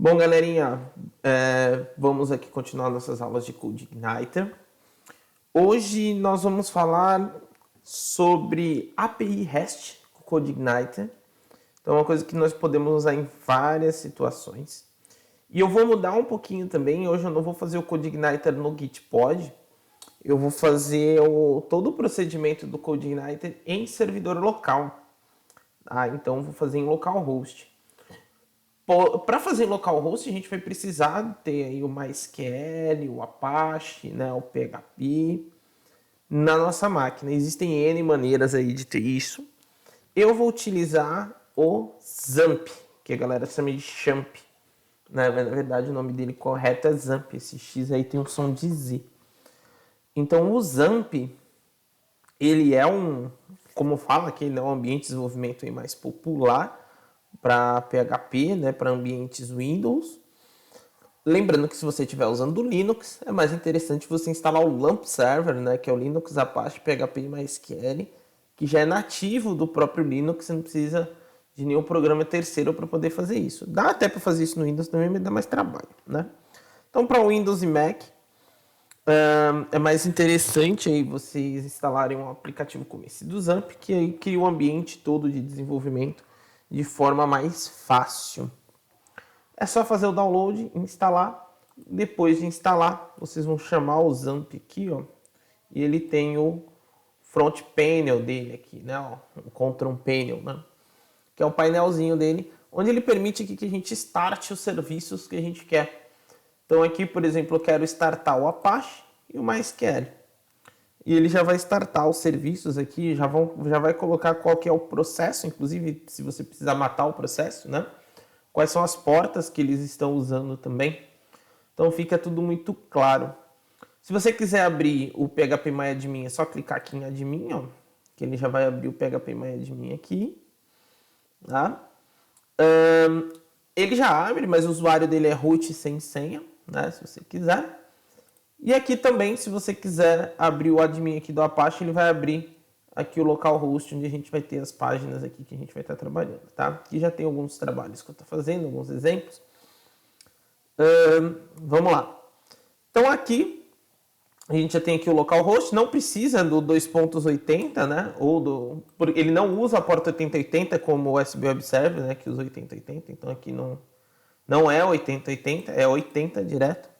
Bom, galerinha, vamos aqui continuar nossas aulas de CodeIgniter. Hoje nós vamos falar sobre API REST com CodeIgniter. Então é uma coisa que nós podemos usar em várias situações. E eu vou mudar um pouquinho também. Hoje eu não vou fazer o CodeIgniter no Gitpod. Eu vou fazer todo o procedimento do CodeIgniter em servidor local. Então eu vou fazer em localhost. Para fazer localhost, a gente vai precisar ter aí o MySQL, o Apache, né, o PHP na nossa máquina. Existem N maneiras aí de ter isso. Eu vou utilizar o XAMPP, que a galera chama de XAMPP. Na verdade, o nome dele correto é XAMPP. Esse X aí tem um som de Z. Então, o XAMPP, ele é como fala, que ele é um ambiente de desenvolvimento aí mais popular para PHP, né, para ambientes Windows. Lembrando que se você estiver usando o Linux, é mais interessante você instalar o LAMP Server, né, que é o Linux Apache PHP e MySQL, que já é nativo do próprio Linux, você não precisa de nenhum programa terceiro para poder fazer isso. Dá até para fazer isso no Windows também, mas dá mais trabalho, né? Então, para Windows e Mac, é mais interessante aí vocês instalarem um aplicativo como esse do XAMPP, que aí cria o ambiente todo de desenvolvimento de forma mais fácil. É só fazer o download, instalar. Depois de instalar, vocês vão chamar o XAMPP aqui, ó. E ele tem o front panel dele aqui, né? Ó, o control panel, né? Que é o painelzinho dele, onde ele permite que a gente starte os serviços que a gente quer. Então aqui, por exemplo, eu quero startar o Apache e o MySQL. E ele já vai startar os serviços aqui, já vai colocar qual que é o processo, inclusive se você precisar matar o processo, né? Quais são as portas que eles estão usando também. Então fica tudo muito claro. Se você quiser abrir o PHPMyAdmin, é só clicar aqui em Admin, ó, que ele já vai abrir o PHPMyAdmin aqui. Tá? Ele já abre, mas o usuário dele é root sem senha, né? Se você quiser. E aqui também, se você quiser abrir o admin aqui do Apache, ele vai abrir aqui o localhost, onde a gente vai ter as páginas aqui que a gente vai estar trabalhando, tá? Aqui já tem alguns trabalhos que eu estou fazendo, alguns exemplos. Vamos lá. Então aqui, a gente já tem aqui o localhost, não precisa do 2.80, né? Porque ele não usa a porta 8080 como o USB Web Server, né? Que usa 8080, então aqui não é 8080, é 80 direto.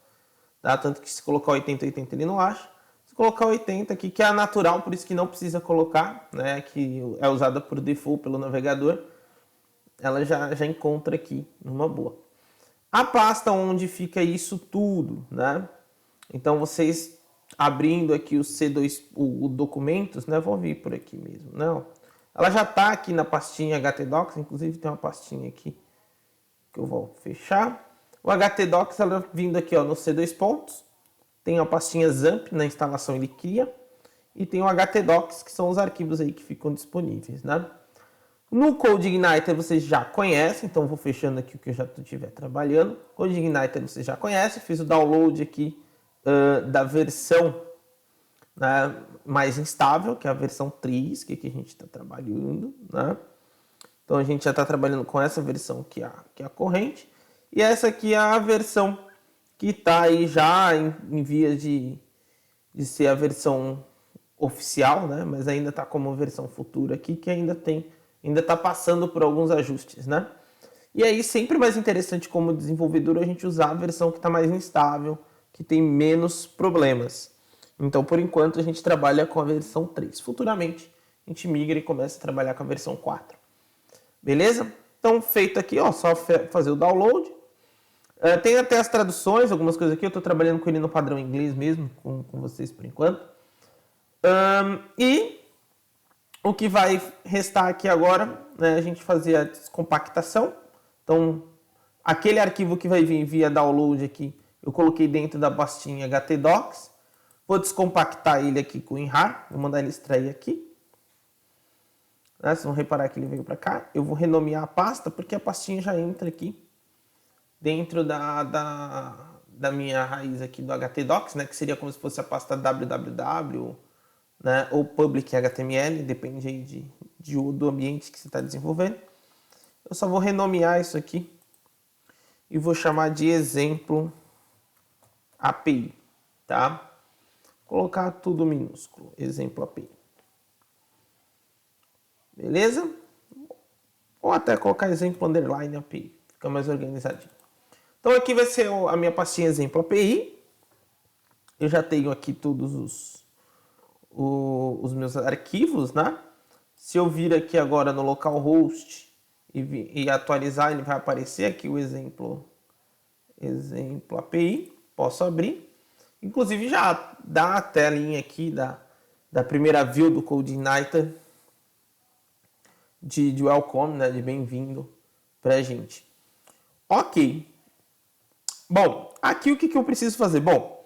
Tá? Tanto que se colocar 8080 ele não acha. Se colocar 80 aqui, que é a natural, por isso que não precisa colocar, né? Que é usada por default pelo navegador, ela já encontra aqui numa boa. A pasta onde fica isso tudo, né? Então vocês abrindo aqui o C2, o documentos, né? Vou vir por aqui mesmo, não. Ela já está aqui na pastinha htdocs, inclusive tem uma pastinha aqui que eu vou fechar. O htdocs, ela vindo aqui ó, no C2 pontos, tem a pastinha XAMPP, na instalação ele cria, e tem o htdocs, que são os arquivos aí que ficam disponíveis, né? No CodeIgniter vocês já conhecem, então vou fechando aqui o que eu já estiver trabalhando. CodeIgniter vocês já conhecem, fiz o download aqui da versão, né, mais instável, que é a versão 3, que a gente está trabalhando, né? Então a gente já está trabalhando com essa versão que é a corrente. E essa aqui é a versão que está aí já em vias de ser a versão oficial, né? Mas ainda está como versão futura aqui, que ainda está passando por alguns ajustes, né? E aí sempre mais interessante como desenvolvedor a gente usar a versão que está mais instável, que tem menos problemas. Então por enquanto a gente trabalha com a versão 3. Futuramente a gente migra e começa a trabalhar com a versão 4. Beleza? Então feito aqui, ó, só fazer o download. Tem até as traduções, algumas coisas aqui. Eu estou trabalhando com ele no padrão inglês mesmo, com vocês por enquanto. E o que vai restar aqui agora, né, a gente fazer a descompactação. Então, aquele arquivo que vai vir via download aqui, eu coloquei dentro da pastinha htdocs. Vou descompactar ele aqui com o WinRAR. Vou mandar ele extrair aqui. Vocês vão reparar que ele veio para cá. Eu vou renomear a pasta, porque a pastinha já entra aqui dentro da minha raiz aqui do htdocs, né, que seria como se fosse a pasta www, né, ou public HTML, depende aí do ambiente que você está desenvolvendo. Eu só vou renomear isso aqui e vou chamar de exemplo API, tá? Colocar tudo minúsculo, exemplo API. Beleza? Ou até colocar exemplo underline API, fica mais organizadinho. Então aqui vai ser a minha pastinha exemplo API. Eu já tenho aqui todos os meus arquivos, né? Se eu vir aqui agora no localhost e atualizar, ele vai aparecer aqui o exemplo API. Posso abrir. Inclusive já dá a telinha aqui da primeira view do CodeIgniter de welcome, né? De bem-vindo pra gente. Ok. Bom, aqui o que eu preciso fazer? Bom,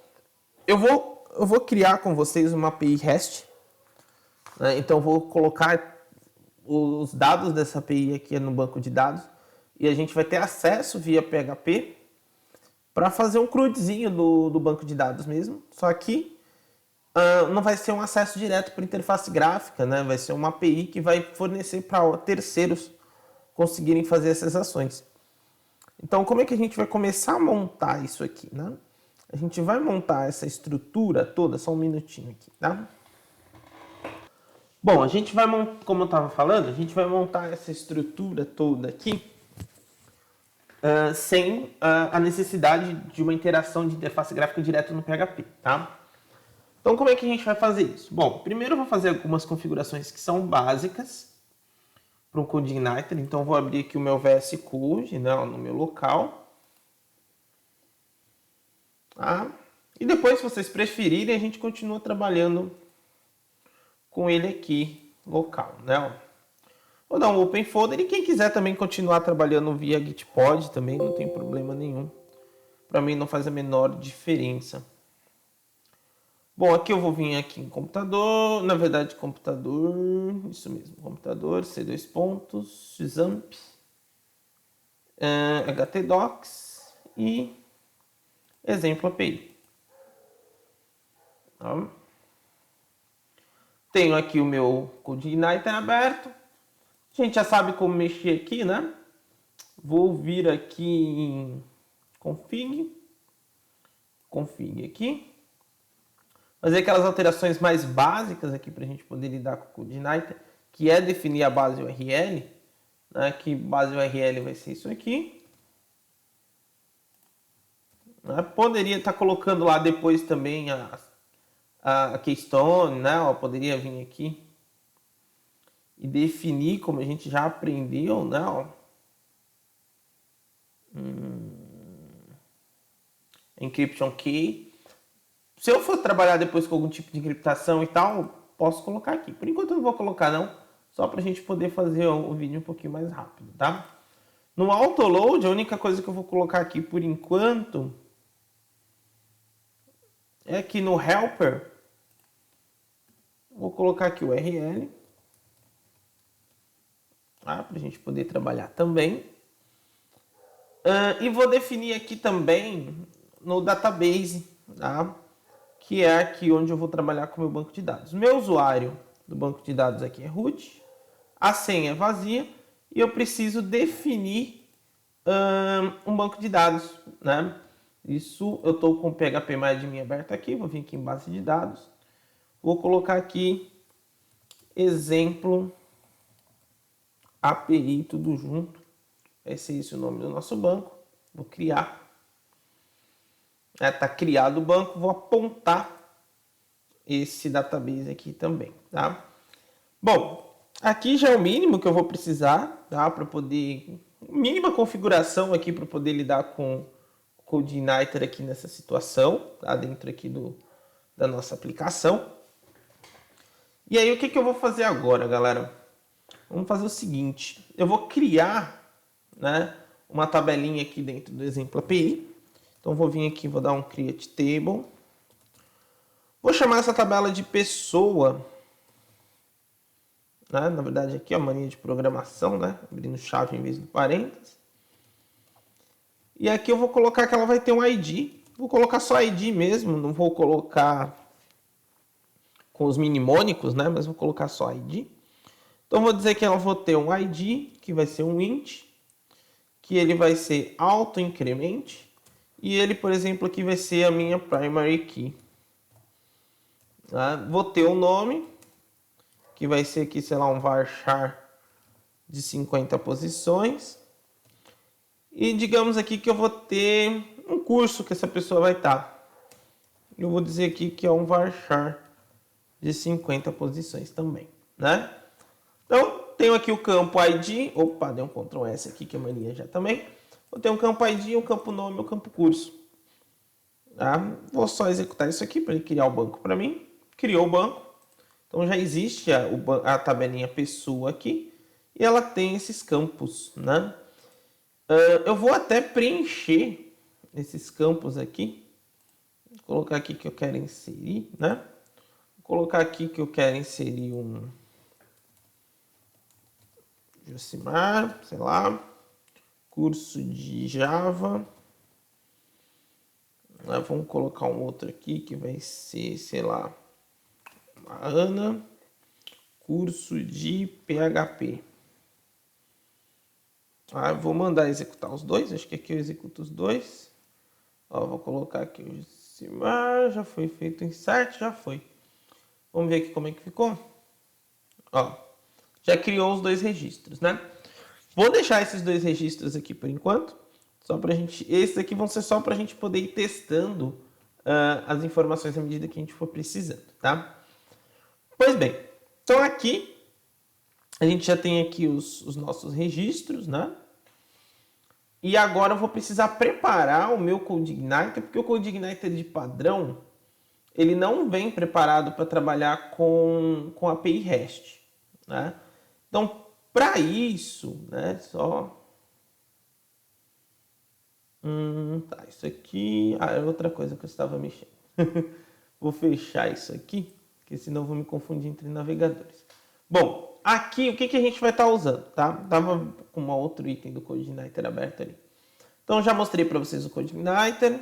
eu vou criar com vocês uma API REST, né? Então, vou colocar os dados dessa API aqui no banco de dados e a gente vai ter acesso via PHP para fazer um CRUDzinho do banco de dados mesmo. Só que não vai ser um acesso direto para interface gráfica, né? Vai ser uma API que vai fornecer para terceiros conseguirem fazer essas ações. Então, como é que a gente vai começar a montar isso aqui, né? A gente vai montar essa estrutura toda, só um minutinho aqui, tá? Bom, a gente vai montar, como eu estava falando, a gente vai montar essa estrutura toda aqui sem a necessidade de uma interação de interface gráfica direto no PHP, tá? Então, como é que a gente vai fazer isso? Bom, primeiro eu vou fazer algumas configurações que são básicas para o CodeIgniter. Então, eu vou abrir aqui o meu VS Code, né, no meu local. Tá? E depois, se vocês preferirem, a gente continua trabalhando com ele aqui, local, né? Vou dar um Open Folder e quem quiser também continuar trabalhando via Gitpod também, não tem problema nenhum. Para mim não faz a menor diferença. Bom, aqui eu vou vir aqui em computador, na verdade computador, isso mesmo, computador, C2 pontos, XAMPP, htdocs e exemplo API. Tá? Tenho aqui o meu CodeIgniter aberto. A gente já sabe como mexer aqui, né? Vou vir aqui em config aqui. Fazer aquelas alterações mais básicas aqui para a gente poder lidar com o CodeIgniter, que é definir a base URL, né? Que base URL vai ser isso aqui. Poderia estar colocando lá depois também a keystone, né? Eu poderia vir aqui e definir, como a gente já aprendeu, né? Encryption key. Se eu for trabalhar depois com algum tipo de encriptação e tal, posso colocar aqui. Por enquanto eu não vou colocar não, só para a gente poder fazer o vídeo um pouquinho mais rápido, tá? No autoload, a única coisa que eu vou colocar aqui por enquanto é que no helper, vou colocar aqui o URL, tá? Para a gente poder trabalhar também. E vou definir aqui também no database, tá? Que é aqui onde eu vou trabalhar com o meu banco de dados. Meu usuário do banco de dados aqui é root, a senha é vazia e eu preciso definir um banco de dados, né? Isso eu estou com o PHPMyAdmin aberto aqui, vou vir aqui em base de dados, vou colocar aqui exemplo API, tudo junto, vai ser esse o nome do nosso banco, vou criar. Tá criado o banco, vou apontar esse database aqui também, tá? Bom, aqui já é o mínimo que eu vou precisar, tá? Para poder, mínima configuração aqui para poder lidar com o CodeIgniter aqui nessa situação, tá? Dentro aqui da nossa aplicação. E aí o que eu vou fazer agora, galera? Vamos fazer o seguinte, eu vou criar, né, uma tabelinha aqui dentro do exemplo API. Então, vou vir aqui, vou dar um create table. Vou chamar essa tabela de pessoa. Né? Na verdade, aqui é a mania de programação, né? Abrindo chave em vez do parênteses. E aqui eu vou colocar que ela vai ter um ID. Vou colocar só ID mesmo, não vou colocar com os mnemônicos, né? Mas vou colocar só ID. Então, vou dizer que ela vai ter um ID, que vai ser um int, que ele vai ser auto-incremente e ele, por exemplo, aqui vai ser a minha primary key. Tá? Vou ter um nome, que vai ser aqui, sei lá, um varchar de 50 posições. E digamos aqui que eu vou ter um curso que essa pessoa vai estar. Eu vou dizer aqui que é um varchar de 50 posições também, né? Então, tenho aqui o campo ID. Opa, deu um Ctrl S aqui, que é mania já também. Eu tenho um campo ID, um campo nome e um campo curso. Tá? Vou só executar isso aqui para ele criar o banco para mim. Criou o banco. Então, já existe a tabelinha pessoa aqui. E ela tem esses campos, né? Eu vou até preencher esses campos aqui. Vou colocar aqui que eu quero inserir, né? Vou colocar aqui que eu quero inserir um Josimar, sei lá, curso de Java. Vamos colocar um outro aqui que vai ser, sei lá, a Ana, curso de PHP. Vou mandar executar os dois, acho que aqui eu executo os dois. Vou colocar aqui o Josimar, já foi feito o insert, já foi. Vamos ver aqui como é que ficou. Já criou os dois registros, né? Vou deixar esses dois registros aqui por enquanto. Só pra gente, esses aqui vão ser só para a gente poder ir testando as informações à medida que a gente for precisando, tá? Pois bem, então aqui a gente já tem aqui os nossos registros, né? E agora eu vou precisar preparar o meu CodeIgniter, porque o CodeIgniter de padrão, ele não vem preparado para trabalhar com API REST, né? Então, para isso, né, isso aqui... é outra coisa que eu estava mexendo. Vou fechar isso aqui, porque senão eu vou me confundir entre navegadores. Bom, aqui o que a gente vai estar usando, tá? Tava com um outro item do CodeIgniter aberto ali. Então, já mostrei para vocês o CodeIgniter.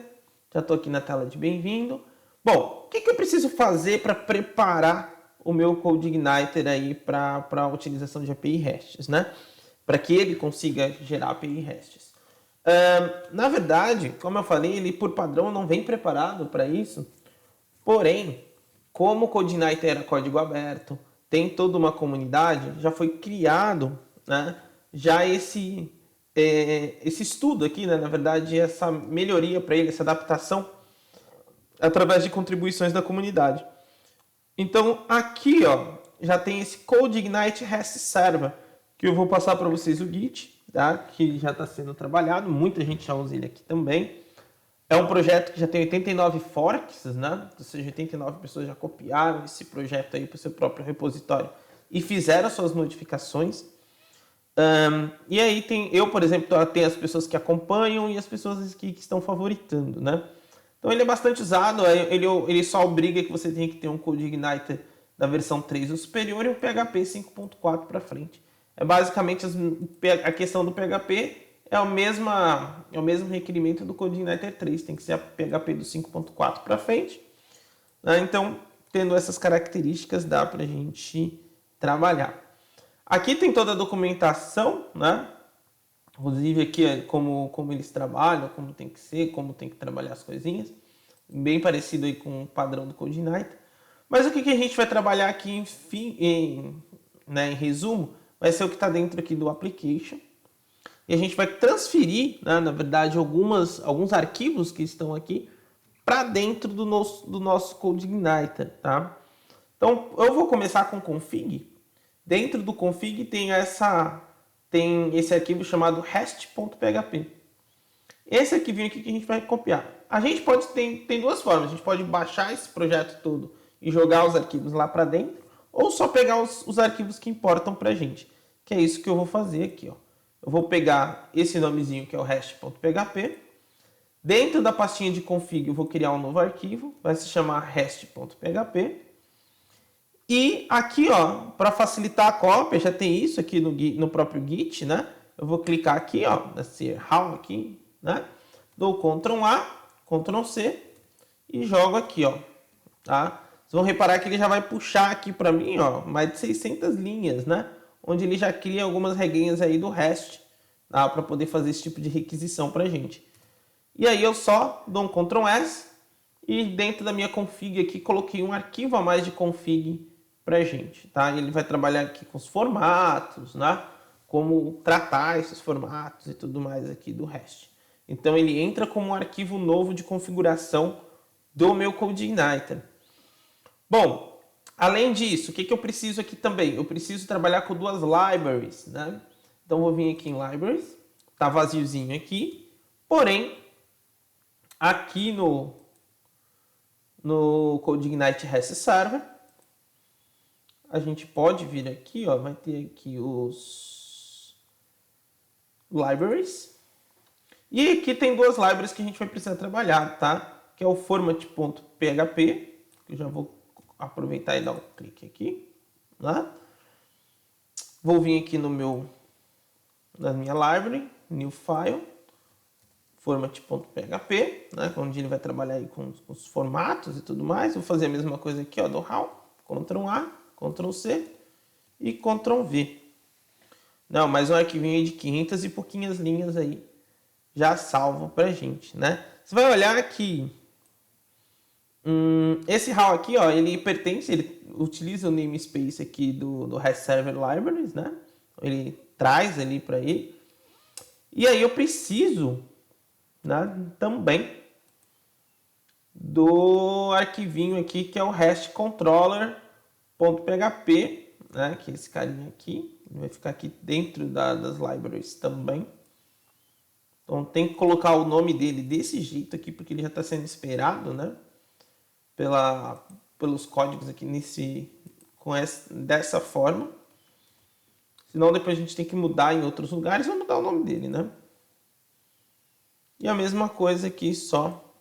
Já estou aqui na tela de bem-vindo. Bom, o que eu preciso fazer para preparar o meu CodeIgniter aí para a utilização de API RESTs, né? Para que ele consiga gerar API RESTs. Na verdade, como eu falei, ele por padrão não vem preparado para isso. Porém, como o CodeIgniter era código aberto, tem toda uma comunidade, já foi criado, né, já esse estudo aqui, né, na verdade, essa melhoria para ele, essa adaptação, através de contribuições da comunidade. Então, aqui já tem esse CodeIgniter REST Server, que eu vou passar para vocês o Git, tá, que já está sendo trabalhado, muita gente já usa ele aqui também. É um projeto que já tem 89 forks, né? Ou seja, 89 pessoas já copiaram esse projeto aí para o seu próprio repositório e fizeram suas modificações. E aí eu, por exemplo, tenho as pessoas que acompanham e as pessoas que estão favoritando, né? Então ele é bastante usado, ele só obriga que você tenha que ter um CodeIgniter da versão 3 ou superior e um PHP 5.4 para frente. É basicamente a questão do PHP é o mesmo requerimento do CodeIgniter 3, tem que ser a PHP do 5.4 para frente. Né? Então, tendo essas características, dá para a gente trabalhar. Aqui tem toda a documentação, né? Inclusive aqui é como eles trabalham, como tem que ser, como tem que trabalhar as coisinhas. Bem parecido aí com o padrão do CodeIgniter. Mas o que a gente vai trabalhar aqui em resumo, vai ser o que está dentro aqui do application. E a gente vai transferir, né, na verdade, alguns arquivos que estão aqui para dentro do nosso CodeIgniter, tá? Então, eu vou começar com config. Dentro do config tem esse arquivo chamado rest.php. Esse arquivinho aqui que a gente vai copiar. A gente pode tem duas formas. A gente pode baixar esse projeto todo e jogar os arquivos lá para dentro, ou só pegar os arquivos que importam para a gente. Que é isso que eu vou fazer aqui, ó. Eu vou pegar esse nomezinho que é o rest.php. Dentro da pastinha de config eu vou criar um novo arquivo, vai se chamar rest.php. E aqui, ó, para facilitar a cópia, já tem isso aqui no próprio Git, né? Eu vou clicar aqui, ó, nesse how aqui, né? Dou Ctrl A, Ctrl C e jogo aqui, ó, tá? Vocês vão reparar que ele já vai puxar aqui para mim, ó, mais de 600 linhas, né? Onde ele já cria algumas regrinhas aí do REST, tá? Para poder fazer esse tipo de requisição para a gente. E aí eu só dou um Ctrl S e dentro da minha config aqui coloquei um arquivo a mais de config para a gente, tá? Ele vai trabalhar aqui com os formatos, né? Como tratar esses formatos e tudo mais aqui do REST. Então ele entra como um arquivo novo de configuração do meu CodeIgniter. Bom, além disso, o que eu preciso aqui também? Eu preciso trabalhar com duas libraries, né? Então vou vir aqui em Libraries, tá vaziozinho aqui, porém aqui no CodeIgniter REST Server a gente pode vir aqui, ó, vai ter aqui os libraries. E aqui tem duas libraries que a gente vai precisar trabalhar, tá? Que é o format.php, que eu já vou aproveitar e dar um clique aqui, né? Vou vir aqui na minha library, new file, format.php, né? Onde ele vai trabalhar aí com os formatos e tudo mais. Vou fazer a mesma coisa aqui, ó, do how, Ctrl A, Ctrl C e Ctrl V. Não, mais um arquivinho aí de 500 e pouquinhas linhas aí, já salvo pra gente, né? Você vai olhar que esse HAL aqui, ó, ele utiliza o namespace aqui do REST Server Libraries, né? Ele traz ali para ele. E aí eu preciso, né, também do arquivinho aqui que é o REST controller.php, né? Que é esse carinha aqui. Ele vai ficar aqui dentro das libraries também. Então tem que colocar o nome dele desse jeito aqui, porque ele já está sendo esperado, né? Pelos códigos aqui dessa forma. Senão depois a gente tem que mudar em outros lugares, vai mudar o nome dele, né? E a mesma coisa aqui, só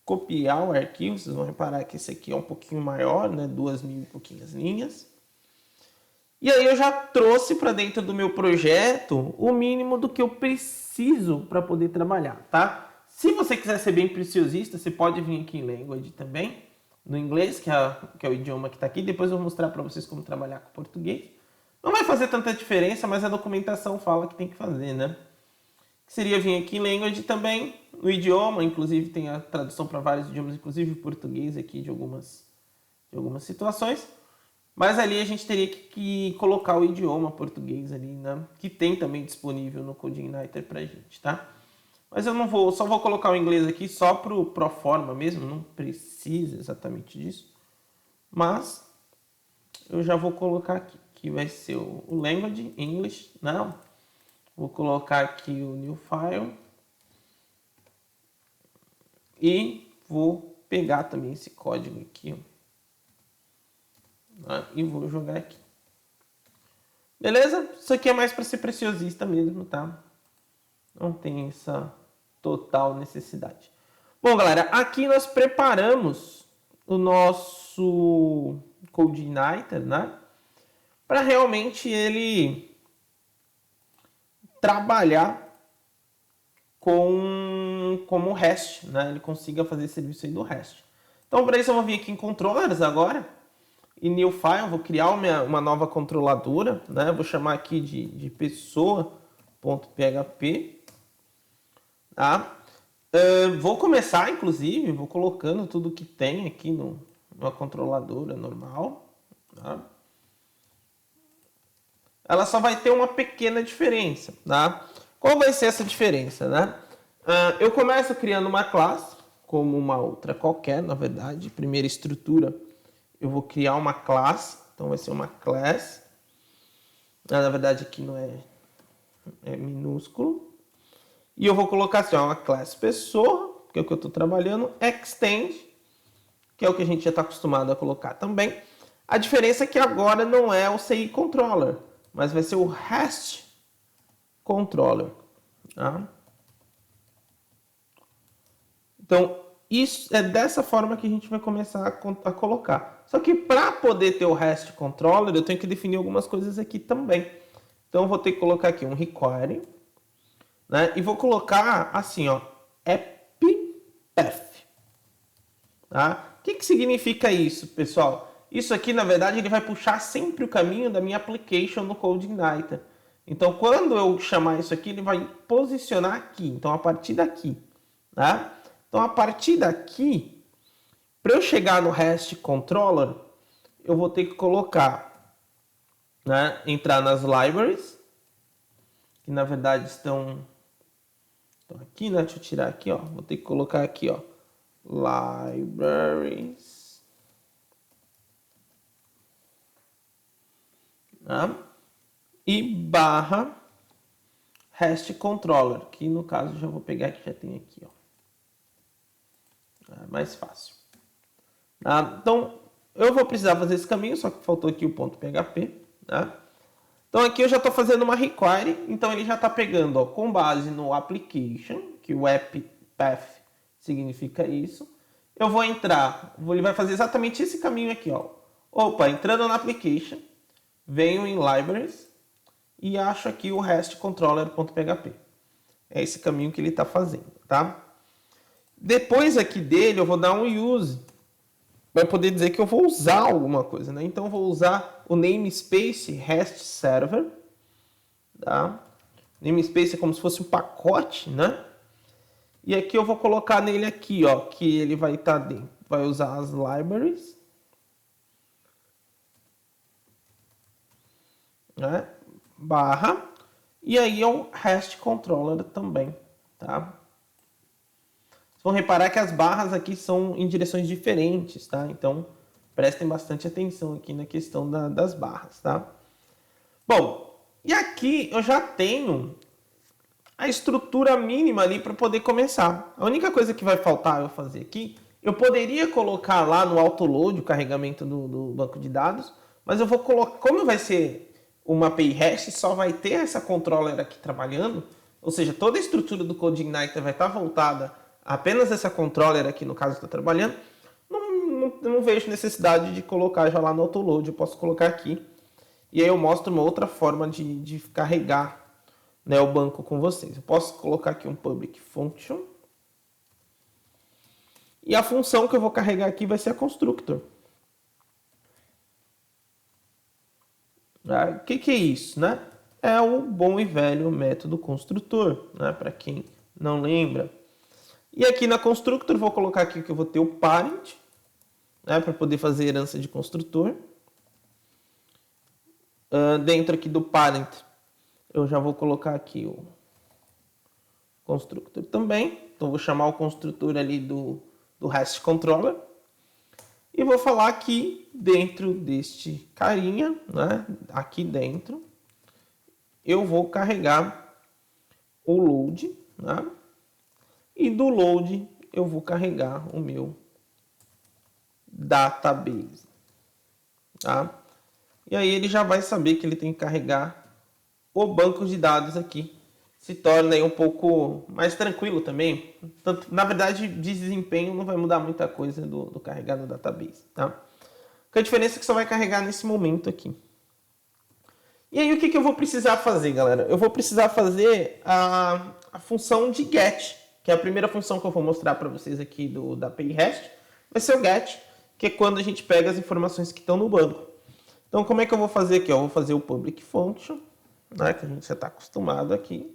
copiar o arquivo. Vocês vão reparar que esse aqui é um pouquinho maior, né? 2.000 e pouquinhas linhas. E aí eu já trouxe para dentro do meu projeto o mínimo do que eu preciso para poder trabalhar, tá? Se você quiser ser bem preciosista, você pode vir aqui em Language também, no inglês, que é o idioma que está aqui. Depois eu vou mostrar para vocês como trabalhar com português. Não vai fazer tanta diferença, mas a documentação fala que tem que fazer, né? Que seria vir aqui em Language também, no idioma, inclusive tem a tradução para vários idiomas, inclusive português aqui de algumas situações. Mas ali a gente teria que colocar o idioma português ali, né? Que tem também disponível no CodeIgniter pra gente, tá? Mas eu não vou, só vou colocar o inglês aqui só pro forma mesmo, não precisa exatamente disso. Mas eu já vou colocar aqui, que vai ser o language, English, não. Vou colocar aqui o new file. E vou pegar também esse código aqui, ó. E vou jogar aqui. Beleza? Isso aqui é mais para ser preciosista mesmo, tá? Não tem essa total necessidade. Bom, galera, aqui nós preparamos o nosso CodeIgniter, né? Para realmente ele trabalhar como REST, né? Ele consiga fazer serviço aí do REST. Então, para isso eu vou vir aqui em Controllers agora. E new file, vou criar uma nova controladora, né? Vou chamar aqui de pessoa.php, tá? Vou começar, inclusive, vou colocando tudo que tem aqui numa controladora normal, tá? Ela só vai ter uma pequena diferença, tá? Qual vai ser essa diferença, né? Eu começo criando uma classe, como uma outra qualquer, na verdade, primeira estrutura. Eu vou criar uma classe, então vai ser uma class. Na verdade aqui não é minúsculo. E eu vou colocar assim, ó, uma class pessoa, que é o que eu estou trabalhando, extend, que é o que a gente já está acostumado a colocar também. A diferença é que agora não é o CI controller, mas vai ser o REST controller. Tá? Então, isso é dessa forma que a gente vai começar a colocar. Só que para poder ter o REST controller, eu tenho que definir algumas coisas aqui também. Então, eu vou ter que colocar aqui um require, né? E vou colocar assim, ó, apppath. Tá? O que significa isso, pessoal? Isso aqui, na verdade, ele vai puxar sempre o caminho da minha application no CodeIgniter. Então, quando eu chamar isso aqui, ele vai posicionar aqui. Então, a partir daqui, tá? Então, a partir daqui, para eu chegar no REST Controller, eu vou ter que colocar, né? Entrar nas libraries, que na verdade estão aqui, né? Deixa eu tirar aqui, ó. Vou ter que colocar aqui, ó. Libraries. Tá? E barra REST Controller, que no caso já vou pegar que já tem aqui, ó. É mais fácil. Tá? Então, eu vou precisar fazer esse caminho, só que faltou aqui o ponto PHP, tá? Então aqui eu já estou fazendo uma require, então ele já está pegando, ó, com base no application, que o app path significa isso. Eu vou entrar, ele vai fazer exatamente esse caminho aqui, ó. Opa, entrando no application, venho em libraries e acho aqui o REST controller.php. É esse caminho que ele está fazendo, tá? Depois aqui dele eu vou dar um use, vai poder dizer que eu vou usar alguma coisa, né? Então eu vou usar o namespace REST server, tá? Namespace é como se fosse um pacote, né? E aqui eu vou colocar nele aqui, ó, que ele vai estar dentro, vai usar as libraries, né? Barra, e aí é o REST controller também, tá? Vocês vão reparar que as barras aqui são em direções diferentes, tá? Então, prestem bastante atenção aqui na questão das barras, tá? Bom, e aqui eu já tenho a estrutura mínima ali para poder começar. A única coisa que vai faltar eu fazer aqui, eu poderia colocar lá no autoload o carregamento do banco de dados, mas eu vou colocar, como vai ser uma API REST, só vai ter essa controller aqui trabalhando, ou seja, toda a estrutura do CodeIgniter vai estar voltada a apenas essa controller aqui, no caso que está trabalhando. Não vejo necessidade de colocar já lá no autoload, eu posso colocar aqui. E aí eu mostro uma outra forma de carregar, né, o banco com vocês. Eu posso colocar aqui um public function. E a função que eu vou carregar aqui vai ser a constructor. O que é isso, né? É o bom e velho método construtor, né? Para quem não lembra. E aqui na constructor, vou colocar aqui que eu vou ter o parent, né? Para poder fazer herança de construtor. Dentro aqui do parent, eu já vou colocar aqui o constructor também. Então, vou chamar o construtor ali do REST controller. E vou falar aqui dentro deste carinha, né? Aqui dentro, eu vou carregar o load, né? E do load eu vou carregar o meu database, tá? E aí ele já vai saber que ele tem que carregar o banco de dados aqui. Se torna aí um pouco mais tranquilo também. Tanto, na verdade, de desempenho não vai mudar muita coisa do carregar no database, tá? A diferença é que só vai carregar nesse momento aqui. E aí o que eu vou precisar fazer, galera? Eu vou precisar fazer a função de get, que é a primeira função que eu vou mostrar para vocês aqui da API REST. Vai ser o get, que é quando a gente pega as informações que estão no banco. Então, como é que eu vou fazer aqui? Eu vou fazer o public function, né, que a gente já está acostumado aqui.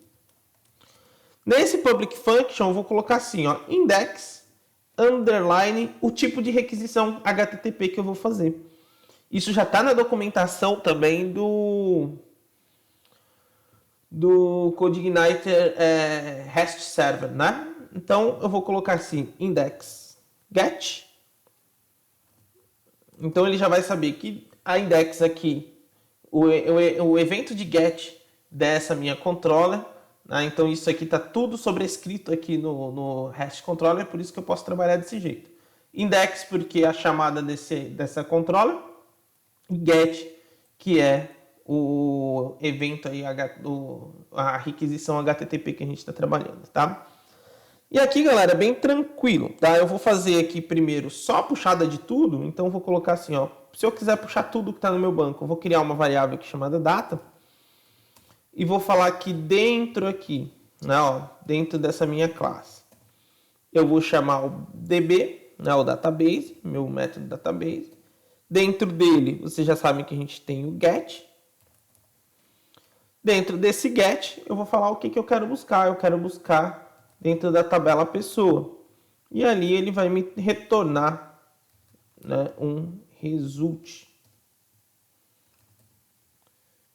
Nesse public function, eu vou colocar assim, ó, index, underline, o tipo de requisição HTTP que eu vou fazer. Isso já está na documentação também do CodeIgniter REST Server, né? Então, eu vou colocar assim, index get. Então, ele já vai saber que a index aqui, o evento de get dessa minha controller, né? Então, isso aqui está tudo sobrescrito aqui no REST Controller, por isso que eu posso trabalhar desse jeito. Index, porque é a chamada dessa controller, e get, que é o evento aí, a requisição HTTP que a gente está trabalhando, tá? E aqui, galera, bem tranquilo, tá? Eu vou fazer aqui primeiro só a puxada de tudo, então eu vou colocar assim, ó. Se eu quiser puxar tudo que está no meu banco, eu vou criar uma variável aqui chamada data e vou falar que dentro aqui, né, ó, dentro dessa minha classe, eu vou chamar o DB, né, o database, meu método database. Dentro dele, vocês já sabem que a gente tem o get. Dentro desse get, eu vou falar o que eu quero buscar. Eu quero buscar dentro da tabela pessoa. E ali ele vai me retornar, né, um result.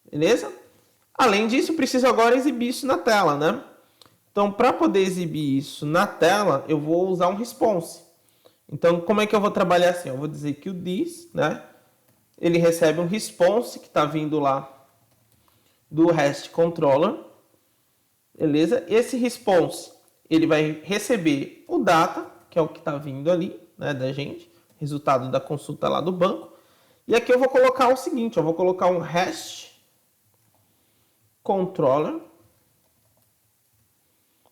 Beleza? Além disso, eu preciso agora exibir isso na tela, né? Então, para poder exibir isso na tela, eu vou usar um response. Então, como é que eu vou trabalhar assim? Eu vou dizer que o this, né, ele recebe um response que está vindo lá do REST controller, beleza? Esse response, ele vai receber o data, que é o que está vindo ali, né, da gente, resultado da consulta lá do banco. E aqui eu vou colocar o seguinte, eu vou colocar um REST controller,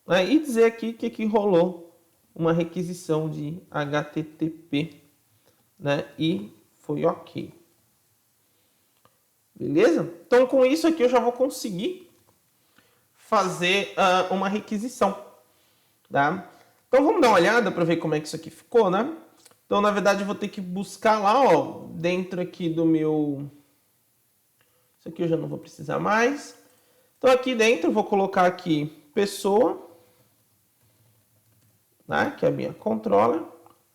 né, e dizer aqui que aqui rolou uma requisição de HTTP, né, e foi ok. Beleza? Então, com isso aqui eu já vou conseguir fazer uma requisição. Tá? Então, vamos dar uma olhada para ver como é que isso aqui ficou, né? Então, na verdade, eu vou ter que buscar lá, ó, dentro aqui do meu... Isso aqui eu já não vou precisar mais. Então, aqui dentro eu vou colocar aqui pessoa, né? Que é a minha controller.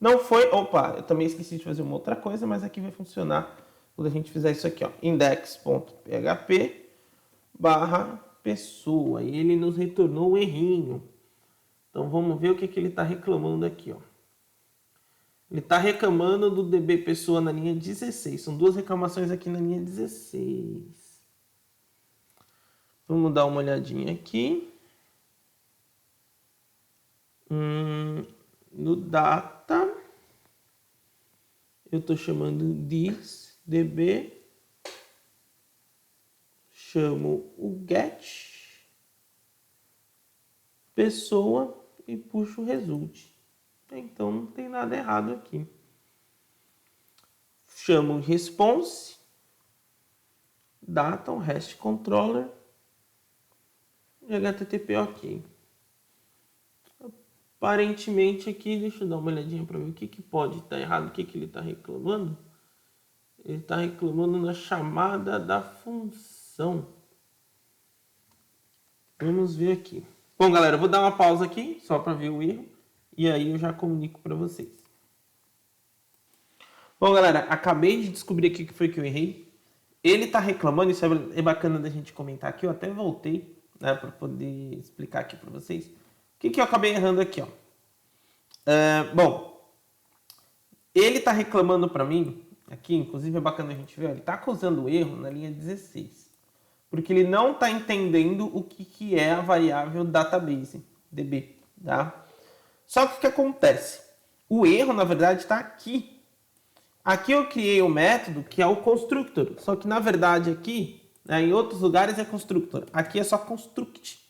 Não foi... Opa, eu também esqueci de fazer uma outra coisa, mas aqui vai funcionar quando a gente fizer isso aqui, ó, index.php barra pessoa. E ele nos retornou um errinho. Então vamos ver o que ele está reclamando aqui, ó. Ele está reclamando do DB pessoa na linha 16. São duas reclamações aqui na linha 16. Vamos dar uma olhadinha aqui. No data, eu estou chamando this DB, chamo o get pessoa e puxo o result. Então não tem nada errado aqui. Chamo response, data, REST controller e HTTP ok. Aparentemente aqui, deixa eu dar uma olhadinha para ver o que pode estar errado, o que ele está reclamando. Ele está reclamando na chamada da função. Vamos ver aqui. Bom, galera, eu vou dar uma pausa aqui, só para ver o erro. E aí eu já comunico para vocês. Bom, galera, acabei de descobrir aqui o que foi que eu errei. Ele está reclamando, isso é bacana da gente comentar aqui. Eu até voltei, né, para poder explicar aqui para vocês. O que eu acabei errando aqui, ó? Bom, ele está reclamando para mim, aqui, inclusive é bacana a gente ver, ele está acusando o erro na linha 16. Porque ele não está entendendo o que é a variável database, DB, tá? Só que o que acontece? O erro, na verdade, está aqui. Aqui eu criei o método que é o constructor. Só que, na verdade, aqui, né, em outros lugares é constructor. Aqui é só construct.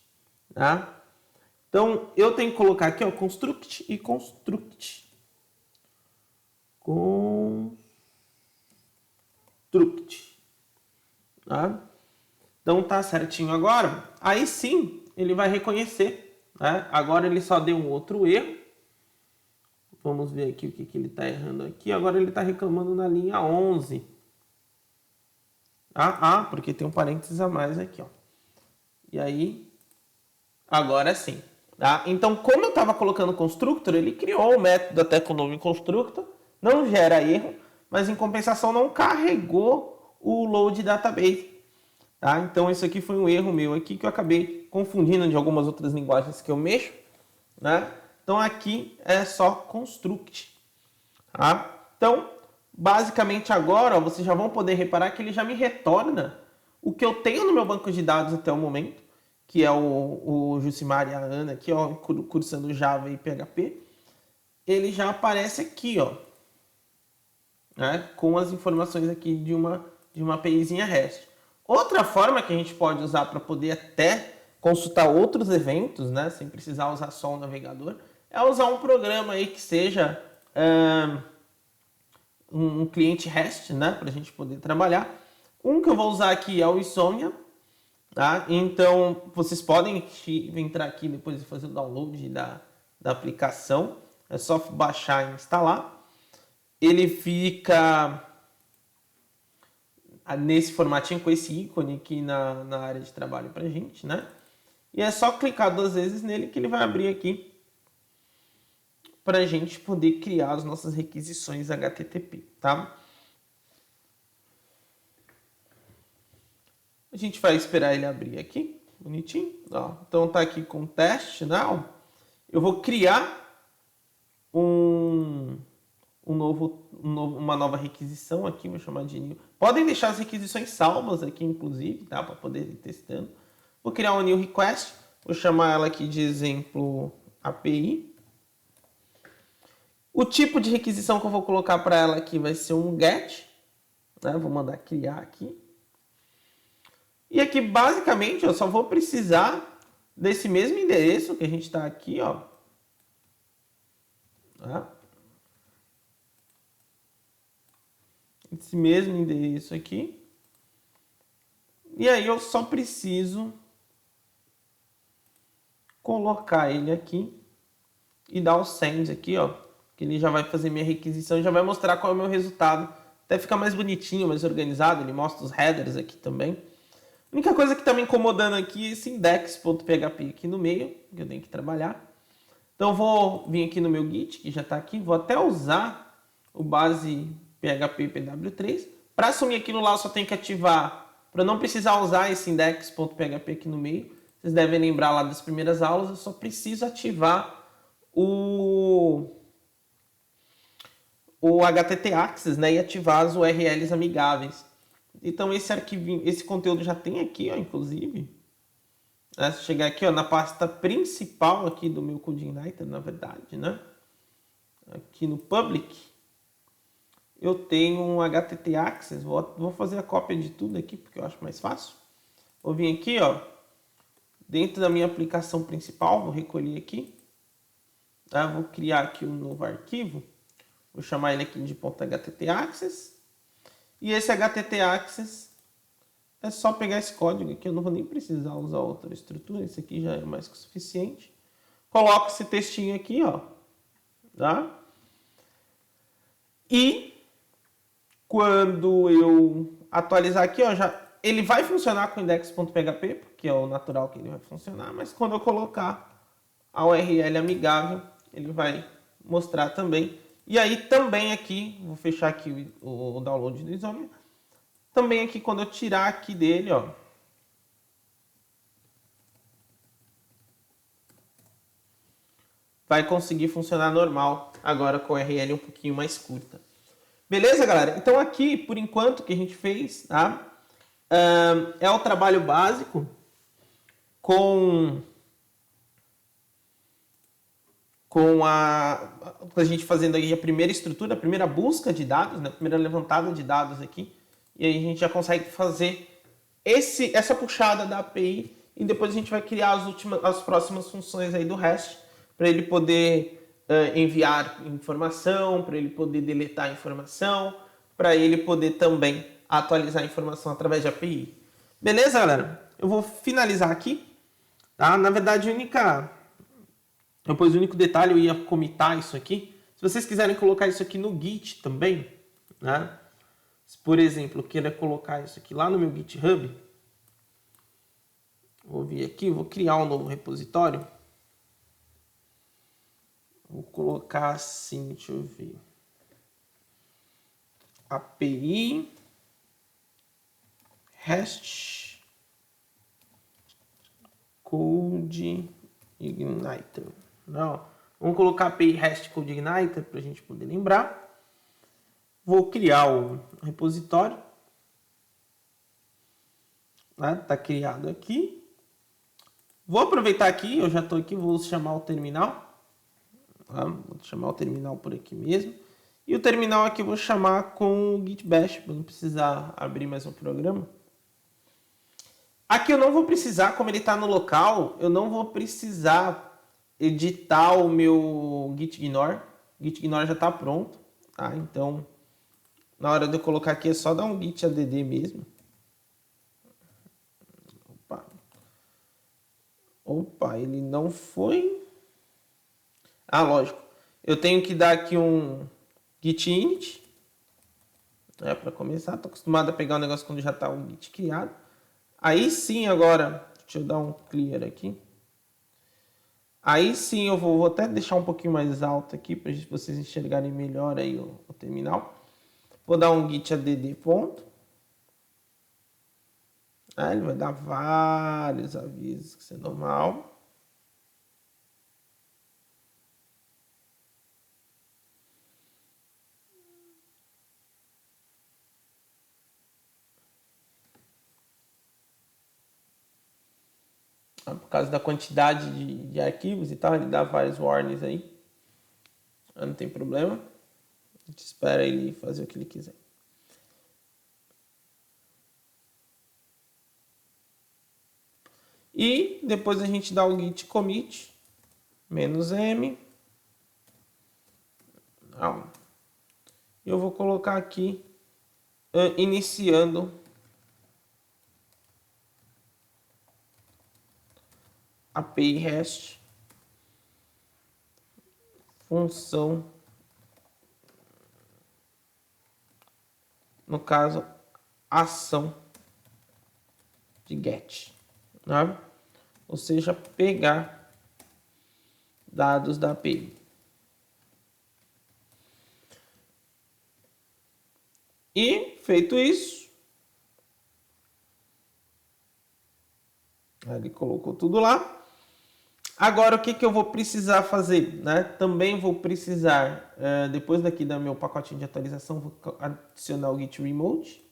Tá? Então, eu tenho que colocar aqui, ó, construct e construct. Construct. Tá? Então, tá certinho agora. Aí sim, ele vai reconhecer. Né? Agora ele só deu um outro erro. Vamos ver aqui o que ele está errando aqui. Agora ele está reclamando na linha 11. Porque tem um parênteses a mais aqui, ó. E aí, agora sim. Tá? Então, como eu estava colocando constructor, ele criou o método até com o nome constructor. Não gera erro, mas em compensação não carregou o load database. Tá? Então, isso aqui foi um erro meu aqui que eu acabei confundindo de algumas outras linguagens que eu mexo. Né? Então, aqui é só construct. Tá? Então, basicamente agora, ó, vocês já vão poder reparar que ele já me retorna o que eu tenho no meu banco de dados até o momento, que é o Jucimar e a Ana aqui, ó, cursando Java e PHP. Ele já aparece aqui, ó, né, com as informações aqui de uma APIzinha REST. Outra forma que a gente pode usar para poder até consultar outros eventos, né, sem precisar usar só o navegador, é usar um programa aí que seja um cliente REST, né, para a gente poder trabalhar. Um que eu vou usar aqui é o Insomnia, tá? Então vocês podem entrar aqui depois e fazer o download da aplicação. É só baixar e instalar. Ele fica nesse formatinho com esse ícone aqui na área de trabalho pra gente, né? E é só clicar 2 vezes nele que ele vai abrir aqui para a gente poder criar as nossas requisições HTTP, tá? A gente vai esperar ele abrir aqui, bonitinho. Ó, então tá aqui com teste, né? Ó, eu vou criar uma nova requisição aqui, vou chamar de new. Podem deixar as requisições salvas aqui, inclusive, tá? Para poder ir testando. Vou criar um new request, vou chamar ela aqui de exemplo API. O tipo de requisição que eu vou colocar para ela aqui vai ser um GET, né? Vou mandar criar aqui. E aqui, basicamente, eu só vou precisar desse mesmo endereço que a gente está aqui, ó. Tá? Esse mesmo endereço aqui. E aí eu só preciso colocar ele aqui e dar o send aqui, ó. Que ele já vai fazer minha requisição e já vai mostrar qual é o meu resultado. Até ficar mais bonitinho, mais organizado. Ele mostra os headers aqui também. A única coisa que está me incomodando aqui é esse index.php aqui no meio, que eu tenho que trabalhar. Então eu vou vir aqui no meu Git, que já está aqui. Vou até usar o base PHP PW3. Para assumir aquilo lá, eu só tenho que ativar, para não precisar usar esse index.php aqui no meio. Vocês devem lembrar lá das primeiras aulas, eu só preciso ativar o HTT Access, né, e ativar as URLs amigáveis. Então esse arquivinho, esse conteúdo já tem aqui, ó, inclusive. Né, se chegar aqui, ó, na pasta principal aqui do meu CodeIgniter, na verdade, né? Aqui no Public, eu tenho um HTT Access. Vou fazer a cópia de tudo aqui, porque eu acho mais fácil. Vou vir aqui, ó, dentro da minha aplicação principal, vou recolher aqui. Tá? Vou criar aqui um novo arquivo. Vou chamar ele aqui de .htt access. E esse HTT access é só pegar esse código aqui. Eu não vou nem precisar usar outra estrutura. Esse aqui já é mais que o suficiente. Coloco esse textinho aqui, ó. Tá? E quando eu atualizar aqui, ó, ele vai funcionar com index.php, porque é o natural que ele vai funcionar. Mas quando eu colocar a URL amigável, ele vai mostrar também. E aí também aqui, vou fechar aqui o download do Isomia. Também aqui, quando eu tirar aqui dele, ó, vai conseguir funcionar normal, agora com a URL um pouquinho mais curta. Beleza, galera? Então aqui, por enquanto, que a gente fez, tá? É o trabalho básico com a gente fazendo aí a primeira estrutura, a primeira busca de dados, né? A primeira levantada de dados aqui. E aí a gente já consegue fazer essa puxada da API e depois a gente vai criar as próximas funções aí do REST para ele poder enviar informação, para ele poder deletar informação, para ele poder também atualizar a informação através de API. Beleza, galera? Eu vou finalizar aqui. Tá? Na verdade, o único detalhe, eu ia commitar isso aqui. Se vocês quiserem colocar isso aqui no Git também, né? Se, por exemplo, eu queira colocar isso aqui lá no meu GitHub, vou vir aqui, vou criar um novo repositório. Vou colocar assim, deixa eu ver. API REST CodeIgniter. Não, vamos colocar API REST CodeIgniter para a gente poder lembrar. Vou criar o repositório. Tá criado aqui. Vou aproveitar aqui, eu já estou aqui, vou chamar o terminal. Vou chamar o terminal por aqui mesmo. E o terminal aqui eu vou chamar com o Git Bash, para não precisar abrir mais um programa. Aqui eu não vou precisar, como ele está no local, eu não vou precisar editar o meu gitignore. O gitignore já está pronto, tá? Então, na hora de eu colocar aqui é só dar um git add mesmo. Opa, ele não foi. Lógico. Eu tenho que dar aqui um git init, Para começar, tô acostumado a pegar o negócio quando já tá o Git criado. Aí sim, agora, deixa eu dar um clear aqui. Aí sim eu vou até deixar um pouquinho mais alto aqui para vocês enxergarem melhor aí o terminal. Vou dar um git add ponto. Aí ele vai dar vários avisos, que isso é normal. Por causa da quantidade de arquivos e tal, ele dá vários warnings aí. Não tem problema. A gente espera ele fazer o que ele quiser. E depois a gente dá o git commit -m. Não. Eu vou colocar aqui iniciando API REST função, no caso, ação de get, né? Ou seja, pegar dados da API. E feito isso, ele colocou tudo lá. Agora, o que eu vou precisar fazer? Né? Também vou precisar, depois daqui do meu pacotinho de atualização, vou adicionar o Git Remote.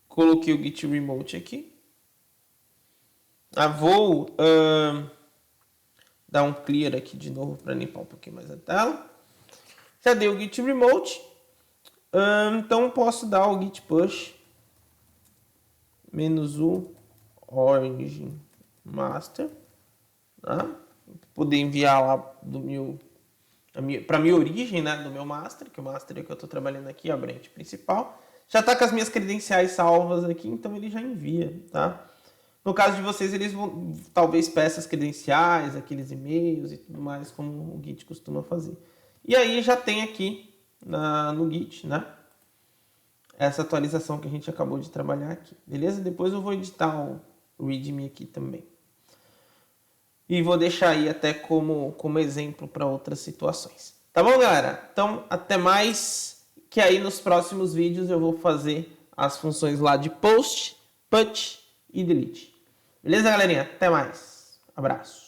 Coloquei o Git Remote aqui. Vou dar um clear aqui de novo para limpar um pouquinho mais a tela. Já dei o Git Remote. Então posso dar o git push -u origin master, tá? Poder enviar lá para minha origem, né, do meu master, que o master é que eu estou trabalhando aqui, a branch principal. Já está com as minhas credenciais salvas aqui, então ele já envia, tá? No caso de vocês, eles vão talvez peçam as credenciais, aqueles e-mails e tudo mais, como o Git costuma fazer. E aí já tem aqui no Git, né? Essa atualização que a gente acabou de trabalhar aqui, beleza? Depois eu vou editar o README aqui também. E vou deixar aí até como exemplo para outras situações. Tá bom, galera? Então, até mais, que aí nos próximos vídeos eu vou fazer as funções lá de post, put e delete. Beleza, galerinha? Até mais. Abraço.